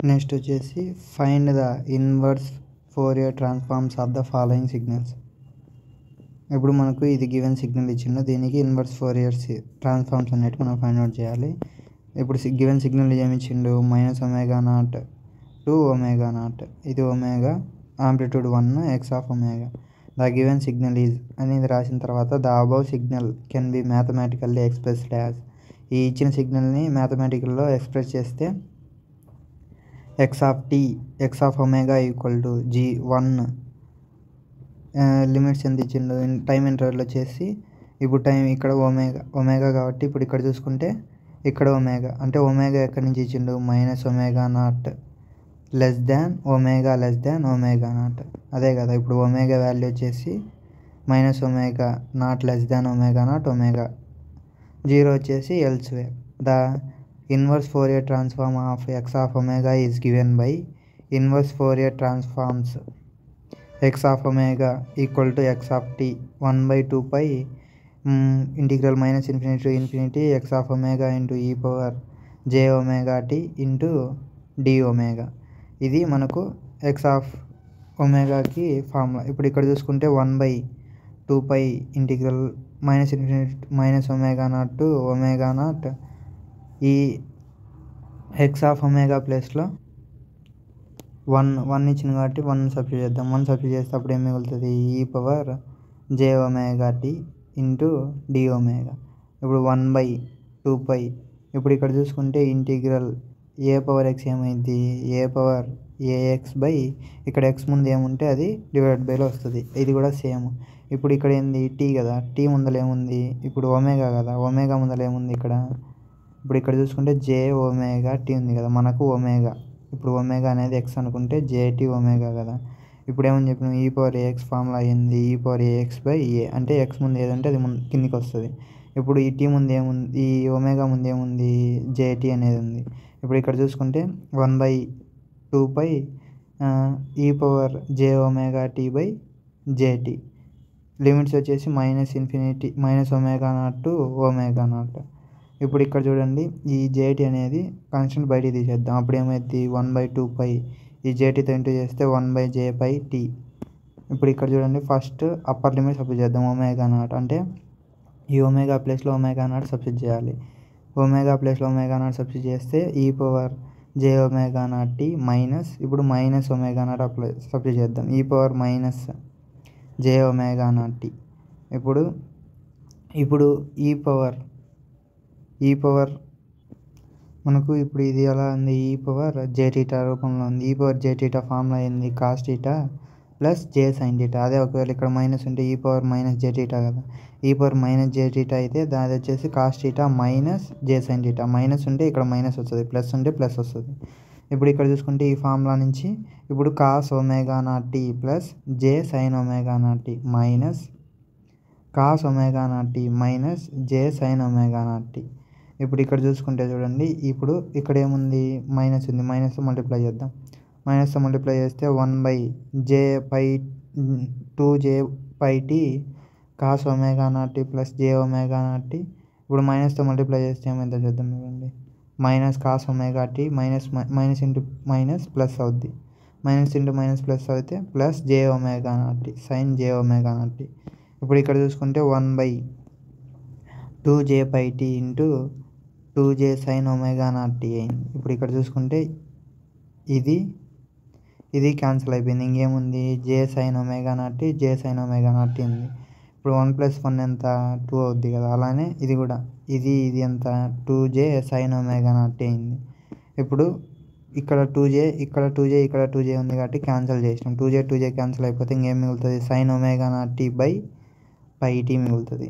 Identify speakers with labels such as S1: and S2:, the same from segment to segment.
S1: Next వచ్చేసి find the inverse Fourier transforms of the following signals. ఇప్పుడు మనకు ఇది గివెన్ సిగ్నల్ ఇచ్చిండు, దీనికి ఇన్వర్స్ ఫోరియర్స్ ట్రాన్స్ఫార్మ్స్ అనేవి మనం ఫైండ్ అవుట్ చేయాలి. ఇప్పుడు గివెన్ సిగ్నల్ ఏమి ఇచ్చిండు, -ω0 to ω0, ఇది omega, amplitude 1, x of omega. The given signal is అనేది రాసిన తర్వాత the above signal can be mathematically expressed as, ఈ ఇచ్చిన సిగ్నల్ని మ్యాథమెటికల్లో ఎక్స్ప్రెస్ చేస్తే x of omega equal to g1. Limits ఎంత ఇచ్చిండు, టైం ఇంటర్వెల్ వచ్చేసి ఇప్పుడు టైం ఇక్కడ ఒమేగా కాబట్టి ఇప్పుడు ఇక్కడ చూసుకుంటే ఇక్కడ ఒమేగా అంటే ఒమేగా ఎక్కడి నుంచి ఇచ్చిండు, -ω0 లెస్ దాన్ ω0. అదే కదా, ఇప్పుడు ఒమేగా వాల్యూ వచ్చేసి -ω0 లెస్ దాన్ ω0, ఒమేగా 0 వచ్చేసి elsewhere. The inverse Fourier transform of x of omega is given by inverse Fourier transforms x of omega equal to x of t 1/2π integral -∞ to ∞ x of omega into e power jωt into dω. ఇది మనకు x of ఒమేగాకి formula. ఇప్పుడు ఇక్కడ చూసుకుంటే 1/2π integral -∞ -ω0 to ω0, ఈ x of omega ప్లేస్లో 1 ఇచ్చింది కాబట్టి 1 substitute చేద్దాం. 1 సబ్స్టిట్యూట్ చేస్తే అప్పుడు ఏం మిగులుతుంది, e power jωt into dω. ఇప్పుడు 1/2π. ఇప్పుడు ఇక్కడ చూసుకుంటే ఇంటిగ్రల్ ఏ పవర్ x ఏమైంది, ఏ పవర్ ax బై ఇక్కడ x ముందు ఏముంటే అది డివైడ్ బైలో వస్తుంది. ఇది కూడా సేమ్. ఇప్పుడు ఇక్కడ ఏంది t కదా, t ముందర ఏముంది, ఇప్పుడు ఒమేగా కదా, ఒమేగా ముందర ఏముంది ఇక్కడ, ఇప్పుడు ఇక్కడ చూసుకుంటే jωt ఉంది కదా, మనకు ఒమేగా, ఇప్పుడు ఒమేగా అనేది x అనుకుంటే jt ఒమేగా కదా. ఇప్పుడు ఏమని చెప్పినాం, ఈ పవర్ ax ఫార్ములా అయింది ఈ పవర్ ax బై a, అంటే x ముందు ఏదంటే అది కిందికి వస్తుంది. ఇప్పుడు ఈ t ముందు ఏముంది, ఈ ఒమేగా ముందు ఏముంది, jt అనేది ఉంది. ఇప్పుడు ఇక్కడ చూసుకుంటే 1/2π ఈ power jωt by jt. Limits వచ్చేసి -∞ -ω0 to ω0. ఇప్పుడు ఇక్కడ చూడండి, ఈ jt అనేది కాన్స్టెంట్ బయటికి తీసేద్దాం. అప్పుడు ఏమైంది, 1/2π ఈ jtతో ఇంటూ చేస్తే 1/j/t. ఇప్పుడు ఇక్కడ చూడండి, ఫస్ట్ అప్పర్ లిమిట్ సబ్స్టిట్యూట్ చేద్దాం. ω0 అంటే ఈ ఒమేగా ప్లేస్లో ω0 సబ్స్టిట్యూట్ చేయాలి. ఒమేగా ప్లేస్లో ω0 సబ్స్టిట్యూట్ చేస్తే ఈ పవర్ jωt మైనస్, ఇప్పుడు -ω0 అప్లై సబ్స్టిట్యూట్ చేద్దాం, ఈ పవర్ -jωt. ఇప్పుడు ఈ పవర్ మనకు ఇప్పుడు ఇది ఎలా ఉంది, ఈ పవర్ jθ రూపంలో ఉంది. ఈ పవర్ jθ ఫార్ములా అయింది cos θ ప్లస్ j sin θ. అదే ఒకవేళ ఇక్కడ మైనస్ ఉంటే ఈ పవర్ -jθ కదా, ఈ పవర్ -jθ అయితే దాని వచ్చేసి cos θ minus j sin θ. Minus ఉంటే ఇక్కడ మైనస్ వస్తుంది, ప్లస్ ఉంటే ప్లస్ వస్తుంది. ఇప్పుడు ఇక్కడ చూసుకుంటే ఈ ఫార్ములా నుంచి ఇప్పుడు cos ω0t plus j sin ω0t minus cos ω0t minus j sin ω0t. ఇప్పుడు ఇక్కడ చూసుకుంటే చూడండి, ఇప్పుడు ఇక్కడ ఏముంది, మైనస్ ఉంది, మైనస్తో మల్టిప్లై చేద్దాం. మైనస్తో మల్టిప్లై చేస్తే 1/2jπt cos ω0t plus jωt. ఇప్పుడు మైనస్తో మల్టిప్లై చేస్తే ఏమైందో చూద్దాం. చూడండి, minus cos ωt minus into minus plus అవుద్ది, మైనస్ ఇంటూ మైనస్ ప్లస్ అయితే ప్లస్ jωt sin jωt. ఇప్పుడు ఇక్కడ చూసుకుంటే 1/2jπt into 2j sin ω0t అయింది. ఇప్పుడు ఇక్కడ చూసుకుంటే ఇది క్యాన్సిల్ అయిపోయింది, ఇంకేముంది j sin ω0t ఉంది. ఇప్పుడు 1+1 ఎంత, 2 అవుద్ది కదా. అలానే ఇది కూడా ఇది ఎంత 2j sin ω0t అయింది. ఇప్పుడు ఇక్కడ 2j ఇక్కడ 2j ఉంది కాబట్టి క్యాన్సిల్ చేసినాం. 2j క్యాన్సిల్ అయిపోతే ఇంకేం మిగులుతుంది, sin ω0t/πt మిగులుతుంది.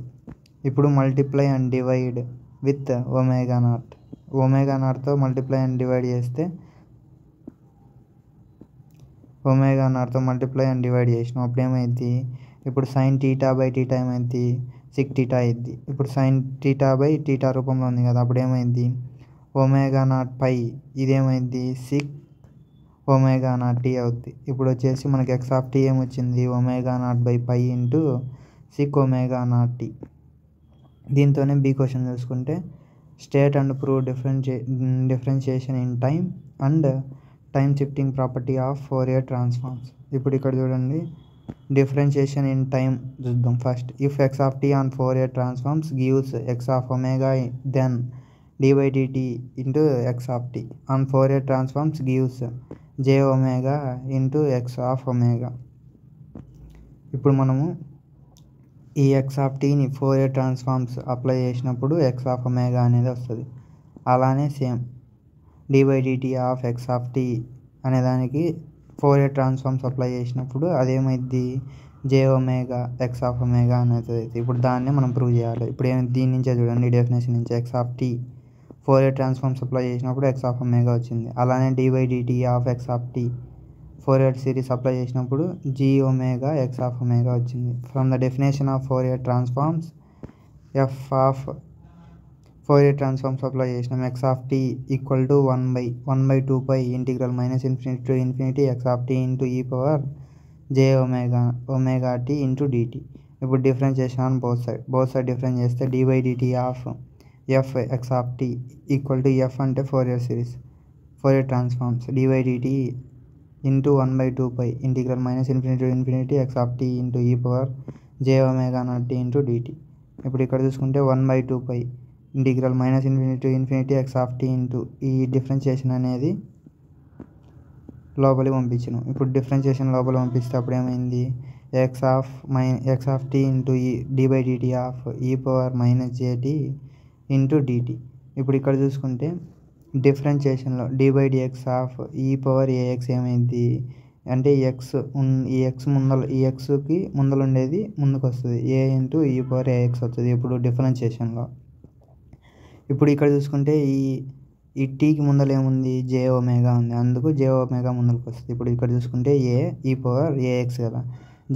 S1: ఇప్పుడు మల్టిప్లై అండ్ డివైడ్ విత్ ω0తో మల్టిప్లై అండ్ డివైడ్ చేస్తే ω0తో మల్టిప్లై అండ్ డివైడ్ చేసినాం. అప్పుడు ఏమైంది, ఇప్పుడు sin θ/θ ఏమైంది, sec θ అయింది. ఇప్పుడు sin θ/θ రూపంలో ఉంది కదా, అప్పుడు ఏమైంది ω0π, ఇదేమైంది sec ω0t అవుద్ది. ఇప్పుడు వచ్చేసి మనకి x ఆఫ్ t ఏమొచ్చింది, ω0/π ఇంటూ sec ω0t. దీంతోనే బి క్వశ్చన్ చూసుకుంటే state and prove differentiation in time and time shifting property of Fourier transforms. ఇప్పుడు ఇక్కడ చూడండి డిఫరెన్షియేషన్ ఇన్ టైం చూద్దాం first. If x of t on Fourier transforms gives x of omega then d/dt into x of t on Fourier transforms gives j omega into x of omega. ఇప్పుడు మనము ఈ x of టీని Fourier transforms apply చేసినప్పుడు x of omega అనేది వస్తుంది. అలానే same d/dt of x of t అనే దానికి ఫోరియర్ ట్రాన్స్ఫార్మ్స్ అప్లై చేసినప్పుడు అదేమైద్ది j omega x of omega అనేది. ఇప్పుడు దాన్నే మనం ప్రూవ్ చేయాలి. ఇప్పుడు దీని నుంచే చూడండి డెఫినేషన్ నుంచి x of t Fourier transforms apply చేసినప్పుడు ఎక్స్ ఆఫ్ ఒమేగా వచ్చింది. అలానే d/dt of x of t Fourier series apply చేసినప్పుడు j omega x of omega వచ్చింది. From the definition of Fourier transforms F of Fourier transforms apply చేసినాం. X of t equal to 1/2π integral -∞ to ∞ x of t into e power j omega t into dt. ఇప్పుడు differentiation on both side difference చేస్తే d/dt of F x of t equal to F అంటే Fourier series Fourier transforms d/dt into 1/2π integral -∞ to ∞ x of t into e power j omega naught t into dt. ఇప్పుడు ఇక్కడ చూసుకుంటే 1/2π integral -∞ to ∞ x of t into e differentiation అనేది లోపలికి పంపించను. ఇప్పుడు differentiation లోపల పంపిస్తే అప్పుడు ఏమైంది ఎక్స్ ఆఫ్ టీ ఇంటూ ఈ d/dt ఆఫ్ ఈ పవర్ -jt ఇంటూ డిటీ. ఇప్పుడు ఇక్కడ చూసుకుంటే డిఫరెన్షియేషన్లో d/dx ఆఫ్ ఈ పవర్ ఏఎక్స్ ఏమైంది అంటే ఈ ఎక్స్కి ముందర ఉండేది ముందుకు వస్తుంది ఏ ఇంటూ ఈ పవర్ ఏఎక్స్ వస్తుంది ఇప్పుడు డిఫరెన్షియేషన్లో. ఇప్పుడు ఇక్కడ చూసుకుంటే ఈ టీకి ముందర ఏముంది జే ఒమేగా ఉంది, అందుకు జే ఒమేగా ముందరకు వస్తుంది. ఇప్పుడు ఇక్కడ చూసుకుంటే ఈ పవర్ ఏఎక్స్ కదా,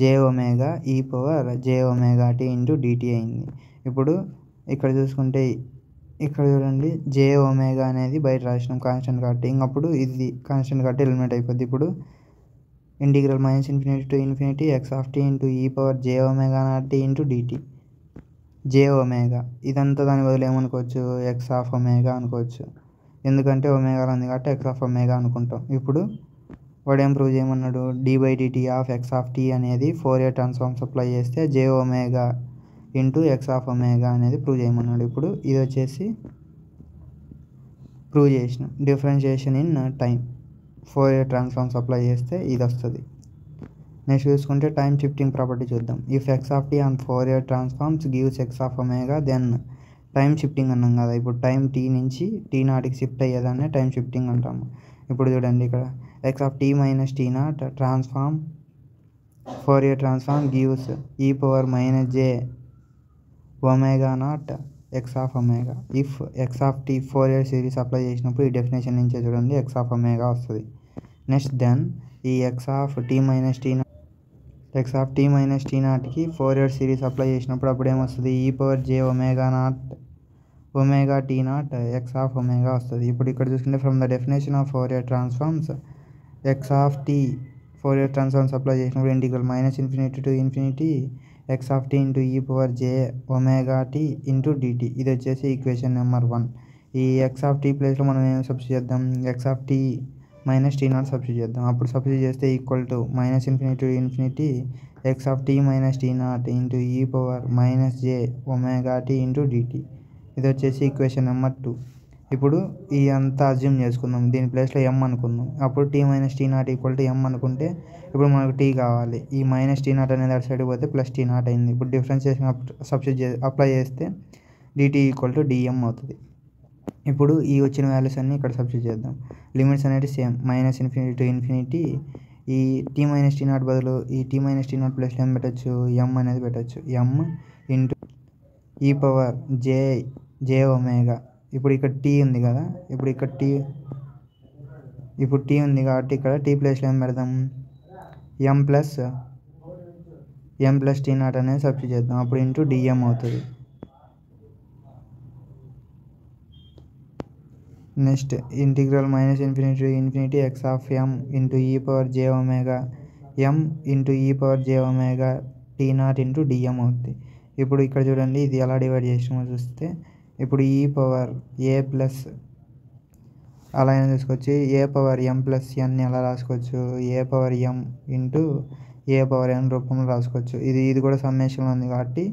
S1: j omega e power j omega t into dt అయింది. ఇప్పుడు ఇక్కడ చూసుకుంటే ఇక్కడ చూడండి జే ఒమేగా అనేది బయట రాసినాం కాన్స్టెంట్ కాబట్టి, ఇంకప్పుడు ఇది కాన్స్టెంట్ కాబట్టి ఎలిమినేట్ అయిపోద్ది. ఇప్పుడు integral -∞ to ∞ x of t into e power j omega naught t into dt. J omega ఇదంతా దాని బదులు ఏమనుకోవచ్చు ఎక్స్ ఆఫ్ ఒమేగా అనుకోవచ్చు, ఎందుకంటే ఒమేగాలో ఉంది కాబట్టి ఎక్స్ ఆఫ్ ఒమేగా అనుకుంటాం. ఇప్పుడు వాడు ఏం ప్రూవ్ చేయమన్నాడు d/dt of x of t అనేది ఫోరియర్ ట్రాన్స్ఫార్మ్స్ అప్లై చేస్తే j omega into x of omega అనేది ప్రూవ్ చేయమన్నాడు. ఇప్పుడు ఇది వచ్చేసి ప్రూవ్ చేసిన differentiation in time Fourier transforms apply చేస్తే ఇది వస్తుంది. నెక్స్ట్ చూసుకుంటే టైం షిఫ్టింగ్ ప్రాపర్టీ చూద్దాం. If x of t on Fourier transforms gives x of omega then time shifting అన్నాం కదా, ఇప్పుడు టైం టీ నుంచి టీ నాటికి షిఫ్ట్ అయ్యేదాన్ని టైం షిఫ్టింగ్ అంటాము. ఇప్పుడు చూడండి ఇక్కడ x of t minus t naught Fourier transform gives e power -j omega naught x of omega. If x of t Fourier series apply చేసినప్పుడు ఈ డెఫినేషన్ నుంచే చూడండి ఎక్స్ ఆఫ్ ఒమేగా వస్తుంది. నెక్స్ట్ దెన్ ఈ x of t minus t నాట్కి Fourier series apply చేసినప్పుడు అప్పుడు ఏమొస్తుంది e power j omega t naught x of omega వస్తుంది. ఇప్పుడు ఇక్కడ చూసుకుంటే from the definition of Fourier transforms X of t Fourier transforms apply చేసినప్పుడు integral -∞ to ∞ x of t into e power j omega t into dt. ఇది వచ్చేసి equation number 1. ఈ x of tea ప్లేస్లో మనం ఏం సబ్స్టిట్యూట్ చేద్దాం x of t minus t naught substitute చేద్దాం. అప్పుడు సబ్స్టిట్యూట్ చేస్తే equal to -∞ to ∞ x of t minus t naught into e power -j omega t into dt. ఇది వచ్చేసి ఈక్వేషన్ నెంబర్ 2. ఇప్పుడు ఈ అంతా అజ్యూమ్ చేసుకుందాం, దీని ప్లేస్లో m అనుకుందాం. అప్పుడు t minus t naught equal to m అనుకుంటే ఇప్పుడు మనకు టీ కావాలి. ఈ టీ నాట్ అనేది అటు సైడ్ పోతే టీ నాట్ అయింది. ఇప్పుడు డిఫరెన్షియేషన్ సబ్స్టిట్యూట్ అప్లై చేస్తే డిటీ ఈక్వల్ టు dm అవుతుంది. ఇప్పుడు ఈ వచ్చిన వాల్యూస్ అన్నీ ఇక్కడ సబ్స్టిట్యూట్ చేద్దాం. లిమిట్స్ అనేది సేమ్ -∞ to ∞. ఈ టీ మైనస్ టీ నాట్ బదులు ఈ టీ మైనస్ టీ నాట్ ప్లేస్లో ఏం పెట్టచ్చు m అనేది పెట్టచ్చు, m into e power j omega. ఇప్పుడు ఇక్కడ టీ ఉంది కదా, ఇప్పుడు టీ ఉంది కాబట్టి ఇక్కడ టీ ప్లేస్లో ఏం పెడదాం m ప్లస్ టీ నాట్ అనేది సబ్స్టిట్యూట్ చేద్దాం. అప్పుడు ఇంటూ dm అవుతుంది. Next integral -∞ to ∞ x of m into e power j omega m into e power j omega t naught into dm అవుతుంది. ఇప్పుడు ఇక్కడ చూడండి ఇది ఎలా డివైడ్ చేసినామో చూస్తే ఇప్పుడు ఈ పవర్ a ప్లస్ అలా అయినా తీసుకోవచ్చు. ఏ పవర్ ఎం ప్లస్ ఎన్ ఎలా రాసుకోవచ్చు, ఏ పవర్ ఎం ఇంటూ ఏ పవర్ ఎన్ రూపంలో రాసుకోవచ్చు. ఇది కూడా సమ్మేషన్లో ఉంది కాబట్టి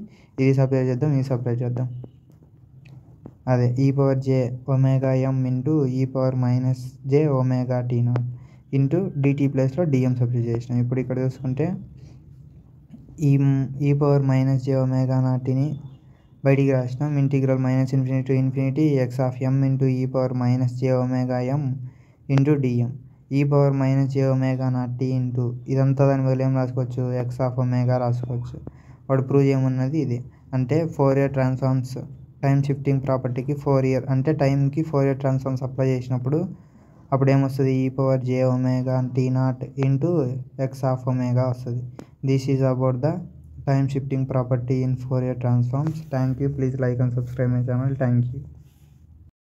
S1: ఇది సపరేట్ చేద్దాం, ఇది సపరేట్ చేద్దాం. అదే e power j omega m into e power minus j omega t naught into dt ప్లస్లో డిఎం సబ్స్టిట్యూట్ చేసినాం. ఇప్పుడు ఇక్కడ చూసుకుంటే e power minus j omega నాట్ని బయటికి రాసినాం. Integral minus infinity to infinity x of m into e power minus j omega m into dm e power minus j omega naught t into ఇదంతా దాని బదులు ఏం రాసుకోవచ్చు, ఎక్స్ ఆఫ్ ఒమేగా రాసుకోవచ్చు. వాడు ప్రూవ్ చేయమన్నది ఇది. అంటే ఫోరియర్ ట్రాన్స్ఫార్మ్స్ టైం షిఫ్టింగ్ ప్రాపర్టీకి ఫోరియర్ అంటే టైంకి ఫోరియర్ ట్రాన్స్ఫార్మ్స్ అప్లై చేసినప్పుడు అప్పుడు ఏమొస్తుంది, e power j omega t naught into x of omega వస్తుంది. This is about the time shifting property in Fourier transforms. Thank you. Please like and subscribe my channel. Thank you.